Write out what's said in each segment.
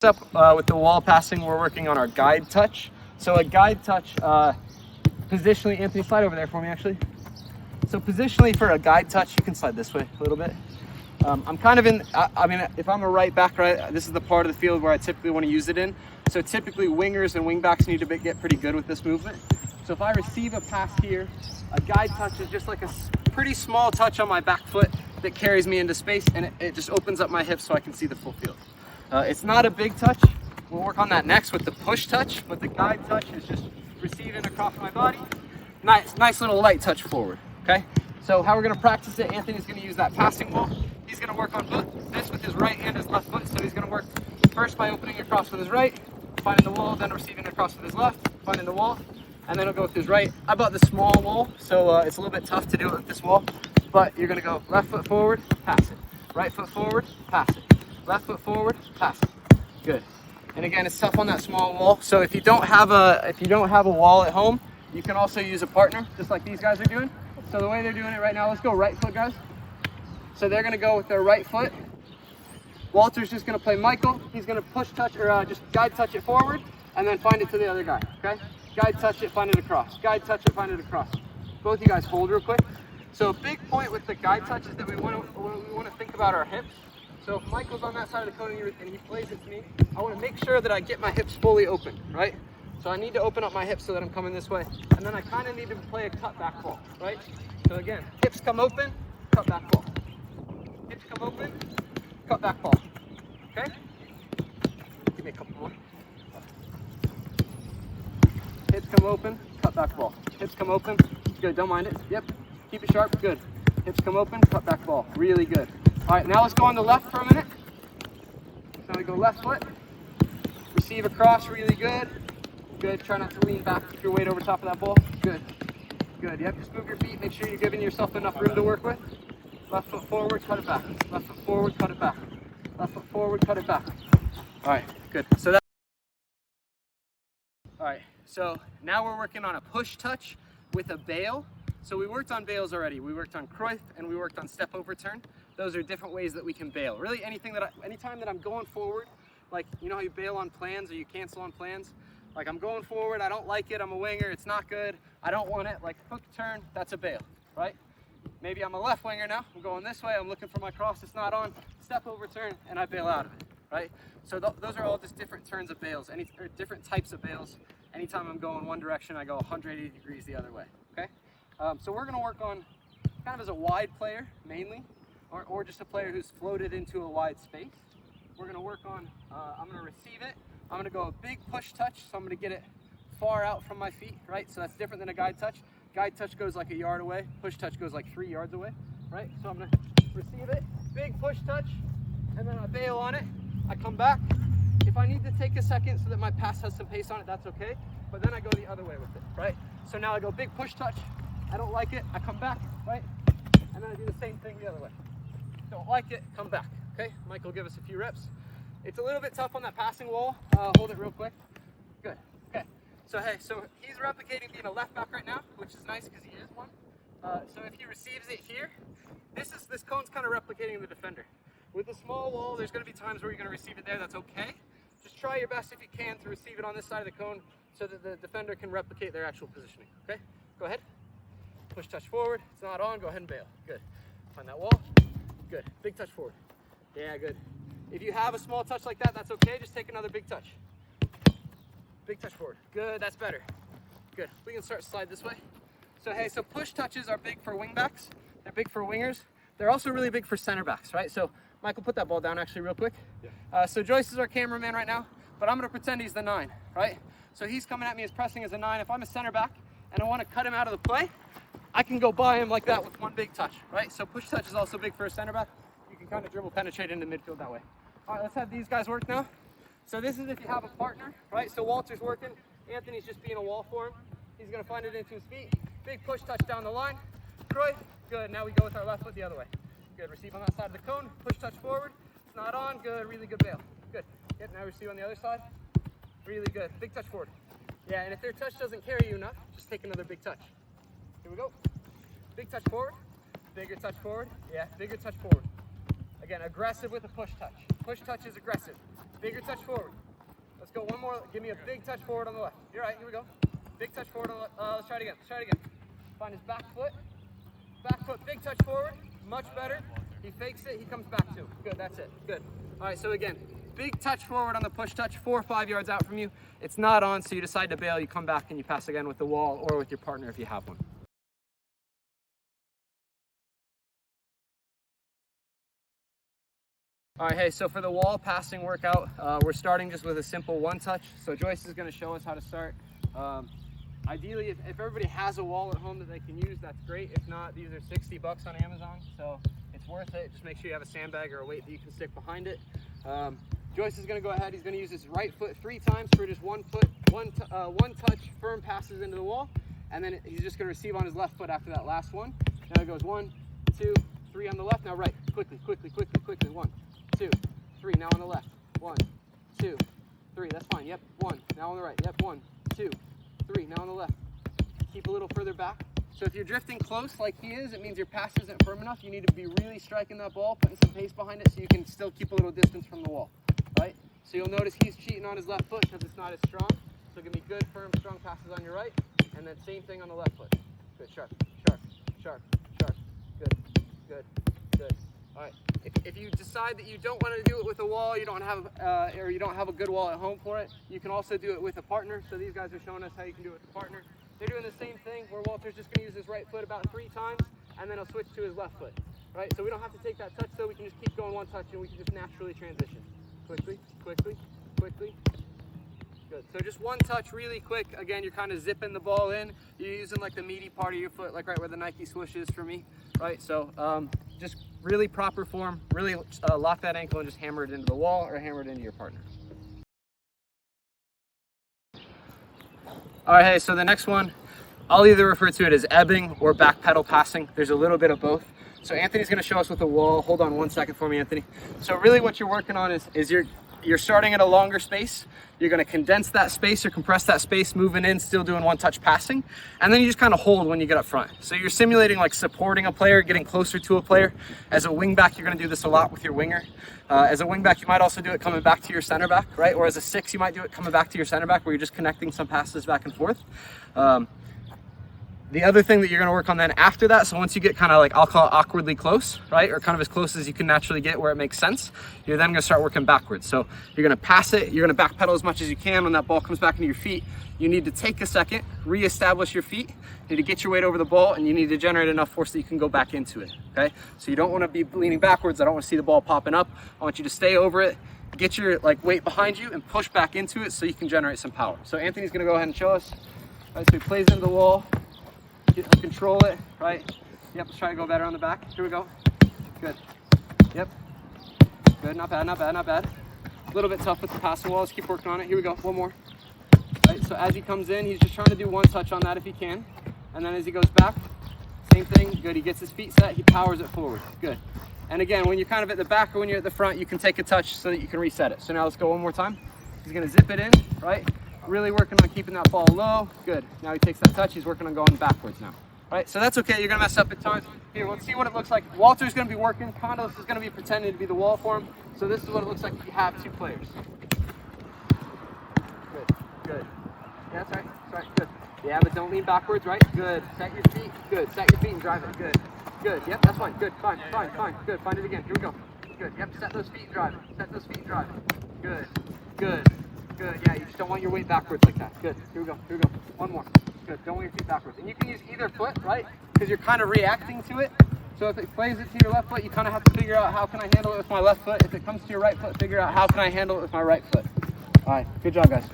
Up with the wall passing, we're working on our guide touch. So a guide touch, positionally, Anthony, slide over there for me actually. So positionally for a guide touch, you can slide this way a little bit. I'm kind of in, I mean, if I'm a right back, right, this is the part of the field where I typically want to use it in. So typically wingers and wingbacks need to get pretty good with this movement. So if I receive a pass here, a guide touch is just like a pretty small touch on my back foot that carries me into space, and it just opens up my hips so I can see the full field. It's not a big touch. We'll work on that next with the push touch, but the guide touch is just receiving across my body. Nice little light touch forward, okay? So how we're gonna practice it, Anthony's gonna use that passing wall. He's gonna work on this with his right and his left foot. So he's gonna work first by opening across with his right, finding the wall, then receiving across with his left, finding the wall, and then he'll go with his right. I bought the small wall, so it's a little bit tough to do it with this wall, but you're gonna go left foot forward, pass it. Right foot forward, pass it. Left foot forward, pass it. Good. And again, it's tough on that small wall. So if you don't have a wall at home, you can also use a partner, just like these guys are doing. So the way they're doing it right now, let's go right foot, guys. So they're gonna go with their right foot. Walter's just gonna play Michael. He's gonna push touch or just guide touch it forward, and then find it to the other guy. Okay? Guide touch it, find it across. Guide touch it, find it across. Both you guys hold real quick. So a big point with the guide touch is that we want to think about our hips. So if Michael's on that side of the cone and he plays it to me, I want to make sure that I get my hips fully open, right? So I need to open up my hips so that I'm coming this way. And then I kind of need to play a cut back ball, right? So again, hips come open, cut back ball. Hips come open, cut back ball. Okay? Give me a couple more. Hips come open, cut back ball. Hips come open, good, don't mind it. Yep, keep it sharp, good. Hips come open, cut back ball, really good. All right, now let's go on the left for a minute. So we go left foot, receive across, really good. Good, try not to lean back, keep your weight over top of that ball. Good, good, yep, just move your feet, make sure you're giving yourself enough room to work with. Left foot forward, cut it back. Left foot forward, cut it back. Left foot forward, cut it back. All right, good. All right, so now we're working on a push touch with a bail. So we worked on bails already. We worked on Cruyff and we worked on step overturn. Those are different ways that we can bail. Really anytime that I'm going forward, like you know how you bail on plans or you cancel on plans? Like I'm going forward, I don't like it, I'm a winger, it's not good, I don't want it, like hook turn, that's a bail, right? Maybe I'm a left winger now, I'm going this way, I'm looking for my cross, it's not on, step overturn, and I bail out of it, right? So those are all just different turns of bails, or different types of bails. Anytime I'm going one direction, I go 180 degrees the other way, okay? So we're gonna work on kind of as a wide player, mainly, or just a player who's floated into a wide space. We're gonna work on, I'm gonna receive it, I'm gonna go a big push touch, so I'm gonna get it far out from my feet, right? So that's different than a guide touch. Guide touch goes like a yard away, push touch goes like 3 yards away, right? So I'm gonna receive it, big push touch, and then I bail on it, I come back. If I need to take a second so that my pass has some pace on it, that's okay, but then I go the other way with it, right? So now I go big push touch, I don't like it, I come back, right? And then I do the same thing the other way. Don't like it, come back, okay? Michael, give us a few reps. It's a little bit tough on that passing wall. Hold it real quick. Good, okay. So hey, he's replicating being a left back right now, which is nice because he is one. So if he receives it here, this cone's kind of replicating the defender. With the small wall, there's gonna be times where you're gonna receive it there, that's okay. Just try your best if you can to receive it on this side of the cone so that the defender can replicate their actual positioning, okay? Go ahead. Push touch forward, it's not on, go ahead and bail. Good. Find that wall. Good. Big touch forward. Yeah, good. If you have a small touch like that, that's okay. Just take another big touch. Big touch forward. Good, that's better. Good. We can start to slide this way. So hey, so push touches are big for wingbacks. They're big for wingers. They're also really big for center backs, right? So Michael, put that ball down actually real quick. Yeah. So Joyce is our cameraman right now, but I'm gonna pretend he's the 9, right? So he's coming at me as pressing as a 9. If I'm a center back and I wanna cut him out of the play, I can go by him like that with one big touch, right? So push touch is also big for a center back. You can kind of dribble penetrate into midfield that way. All right, let's have these guys work now. So this is if you have a partner, right? So Walter's working, Anthony's just being a wall for him. He's gonna find it into his feet. Big push touch down the line. Cruyff, good, now we go with our left foot the other way. Good, receive on that side of the cone, push touch forward. It's not on, good, really good bail. Good, yep, now receive on the other side. Really good, big touch forward. Yeah, and if their touch doesn't carry you enough, just take another big touch. Here we go. Big touch forward, bigger touch forward, yeah, bigger touch forward. Again, aggressive with a push touch. Push touch is aggressive. Bigger touch forward. Let's go one more. Give me a big touch forward on the left. You're right, here we go. Big touch forward on the left. Let's try it again. Let's try it again. Find his back foot. Back foot, big touch forward. Much better. He fakes it, he comes back to. Good, that's it. Good. All right, so again, big touch forward on the push touch, 4 or 5 yards out from you. It's not on, so you decide to bail. You come back and you pass again with the wall or with your partner if you have one. All right, hey, so for the wall passing workout, we're starting just with a simple one touch. So Joyce is going to show us how to start. Ideally, if everybody has a wall at home that they can use, that's great. If not, these are $60 on Amazon, so it's worth it. Just make sure you have a sandbag or a weight that you can stick behind it. Joyce is going to go ahead. He's going to use his right foot 3 times for just one touch, firm passes into the wall, and then he's just going to receive on his left foot after that last one. Now it goes 1, 2, 3 on the left. Now right, quickly, 1, 2, 3. Now on the left. 1, 2, 3. That's fine. Yep. 1. Now on the right. Yep. 1, 2, 3. Now on the left. Keep a little further back. So if you're drifting close like he is, it means your pass isn't firm enough. You need to be really striking that ball, putting some pace behind it so you can still keep a little distance from the wall, right? So you'll notice he's cheating on his left foot because it's not as strong. So give me good, firm, strong passes on your right, and then same thing on the left foot. Good, sharp, sharp, sharp, sharp. Good, good, good. All right. If you decide that you don't want to do it with a wall, you don't have a good wall at home for it, you can also do it with a partner. So these guys are showing us how you can do it with a partner. They're doing the same thing where Walter's just going to use his right foot about 3 times, and then he'll switch to his left foot, right? So we don't have to take that touch, so we can just keep going one touch, and we can just naturally transition. Quickly, quickly, quickly. Good. So just one touch really quick. Again, you're kind of zipping the ball in. You're using like the meaty part of your foot, like right where the Nike swoosh is for me, right? So just really proper form, really lock that ankle and just hammer it into the wall or hammer it into your partner. All right, hey, so the next one, I'll either refer to it as ebbing or back pedal passing. There's a little bit of both. So Anthony's gonna show us with the wall. Hold on 1 second for me, Anthony. So really what you're working on is you're starting at a longer space. You're gonna condense that space or compress that space, moving in, still doing one touch passing. And then you just kind of hold when you get up front. So you're simulating like supporting a player, getting closer to a player. As a wingback, you're gonna do this a lot with your winger. As a wingback, you might also do it coming back to your center back, right? Or as a 6, you might do it coming back to your center back where you're just connecting some passes back and forth. The other thing that you're going to work on then after that, so once you get kind of like, I'll call it awkwardly close, right? Or kind of as close as you can naturally get where it makes sense, you're then going to start working backwards. So you're going to pass it, you're going to backpedal as much as you can. When that ball comes back into your feet, you need to take a second, reestablish your feet, you need to get your weight over the ball, and you need to generate enough force that you can go back into it, okay? So you don't want to be leaning backwards. I don't want to see the ball popping up. I want you to stay over it, get your like weight behind you, and push back into it so you can generate some power. So Anthony's going to go ahead and show us. All right, so he plays into the wall. Control it, right? Yep, let's try to go better on the back. Here we go. Good. Yep. Good, not bad, not bad, not bed. A little bit tough with the passing wall. Let's keep working on it. Here we go, one more. Right, so as he comes in, he's just trying to do one touch on that if he can. And then as he goes back, same thing. Good, he gets his feet set, he powers it forward. Good. And again, when you're kind of at the back or when you're at the front, you can take a touch so that you can reset it. So now let's go one more time. He's gonna zip it in, right? Really working on keeping that ball low. Good. Now he takes that touch. He's working on going backwards now. All right, so that's okay. You're going to mess up at times. Here, let's see what it looks like. Walter's going to be working. Condos is going to be pretending to be the wall for him. So this is what it looks like if you have 2 players. Good, good. Yeah, that's right. That's right. Good. Yeah, but don't lean backwards, right? Good. Set your feet. Good. Set your feet and drive it. Good. Good. Yep, that's fine. Good. Fine, fine, fine. Good. Find it again. Here we go. Good. Yep, set those feet and drive it. Set those feet and drive it. Good. Good. Good, yeah, you just don't want your weight backwards like that. Good, here we go, here we go. One more. Good, don't want your feet backwards. And you can use either foot, right? Because you're kind of reacting to it. So if it plays it to your left foot, you kind of have to figure out how can I handle it with my left foot. If it comes to your right foot, figure out how can I handle it with my right foot. All right, good job, guys.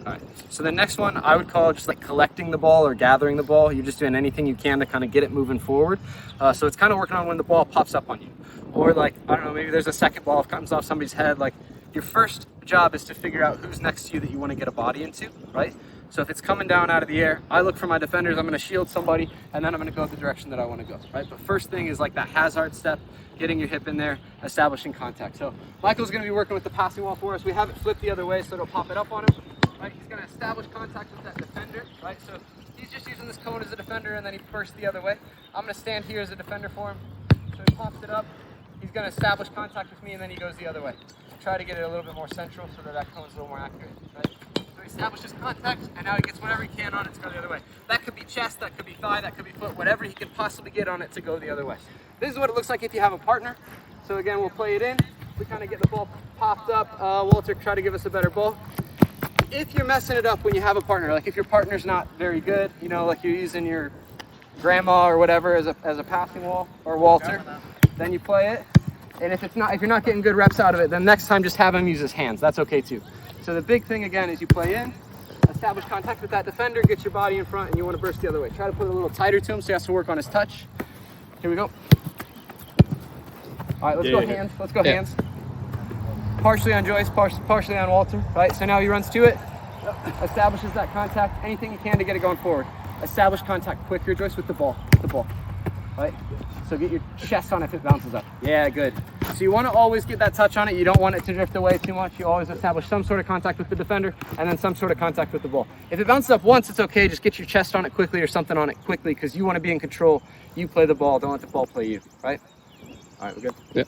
All right, so the next one I would call just like collecting the ball or gathering the ball. You're just doing anything you can to kind of get it moving forward. So it's kind of working on when the ball pops up on you. Or like, I don't know, maybe there's a second ball that comes off somebody's head. Like your first job is to figure out who's next to you that you want to get a body into, right? So if it's coming down out of the air, I look for my defenders, I'm going to shield somebody, and then I'm going to go the direction that I want to go, right? But first thing is like that hazard step, getting your hip in there, establishing contact. So Michael's going to be working with the passing wall for us. We have it flipped the other way so it'll pop it up on him, right? He's going to establish contact with that defender, right? So he's just using this cone as a defender, and then he bursts the other way. I'm going to stand here as a defender for him. So he pops it up. he's going to establish contact with me, and then he goes the other way. Try to get it a little bit more central so that cone's a little more accurate. Right? So he establishes contact, and now he gets whatever he can on it to go the other way. That could be chest, that could be thigh, that could be foot, whatever he can possibly get on it to go the other way. This is what it looks like if you have a partner. So again, we'll play it in. We kind of get the ball popped up. Walter, try to give us a better ball. If you're messing it up when you have a partner, like if your partner's not very good, you know, like you're using your grandma or whatever as a passing wall, or Walter, then you play it. And if you're not getting good reps out of it, then next time just have him use his hands. That's okay too. So the big thing again is you play in, establish contact with that defender, get your body in front, and you want to burst the other way. Try to put it a little tighter to him so he has to work on his touch. Here we go. All right, let's go hands. Let's go hands. Partially on Joyce, partially on Walter. Right, so now he runs to it, establishes that contact, anything you can to get it going forward. Establish contact quicker, Joyce, with the ball. Right? So get your chest on it if it bounces up. Yeah, good. So you want to always get that touch on it. You don't want it to drift away too much. You always establish some sort of contact with the defender and then some sort of contact with the ball. If it bounces up once, it's okay. Just get your chest on it quickly or something on it quickly because you want to be in control. You play the ball. Don't let the ball play you. Right? All right, we're good? Yeah.